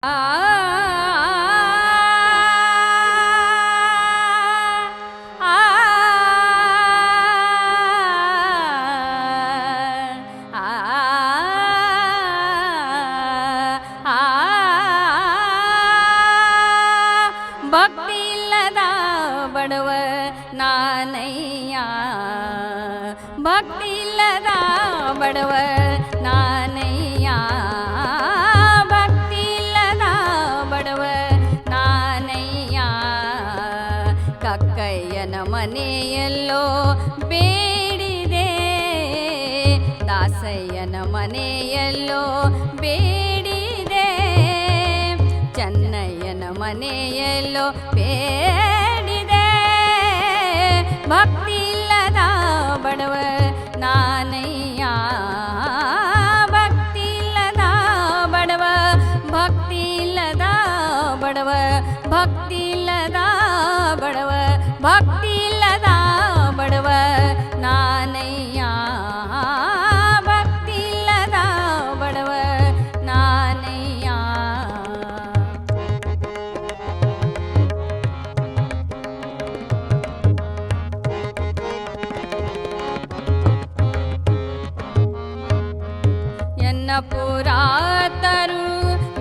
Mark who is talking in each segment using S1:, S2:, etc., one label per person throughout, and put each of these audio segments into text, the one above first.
S1: ಆ ಭಕ್ತಿ ಇಲ್ಲದ ಬಡವ ನಾನಯ್ಯ, ಭಕ್ತಿ ಇಲ್ಲದ ಬಡವ ನಾನಯ್ಯ, ಭಕ್ತಿ ಇಲ್ಲದ ಬಡವ ನಾನಯ್ಯ. ಕಕ್ಕಯ್ಯನ ಮನೆಯಲ್ಲೋ ಬೇಡಿದೆ, ದಾಸಯ್ಯನ ಮನೆಯಲ್ಲೋ ಬೇಡಿದೆ, ಚೆನ್ನಯ್ಯನ ಮನೆಯಲ್ಲೋ ಬೇಡಿದೆ. ಭಕ್ತಿ ಇಲ್ಲದ ಬಡವ ನಾನಯ್ಯ, ಭಕ್ತಿ ಇಲ್ಲದ ಬಡವ, ಭಕ್ತಿ ಇಲ್ಲದ ಬಡವ, ಭಕ್ತಿ ಇಲ್ಲದ ಬಡವ, ಭಕ್ತಿ ಇಲ್ಲದ ಬಡವ ನಾನಯ್ಯ, ಭಕ್ತಿ ಇಲ್ಲದ ಬಡವ ನಾನಯ್ಯ. ಎನ್ನ ಪುರಾತರು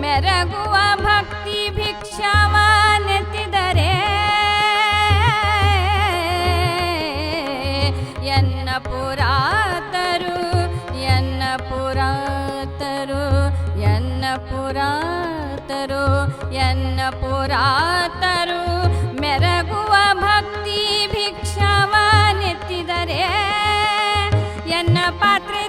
S1: ಮೆರಗುವ ಭಕ್ತಿ ಭಿಕ್ಷವ ನೆತ್ತಿದರೆ, ಎನ್ನ ಪುರಾತರು, ಎನ್ನ ಪುರಾತರು, ಎನ್ನ ಪುರಾತರು, ಎನ್ನ ಪುರಾತರು ಮೆರಗುವ ಭಕ್ತಿ ಭಿಕ್ಷವ ನೆತ್ತಿದರೆ, ಎನ್ನ ಪಾತ್ರೆ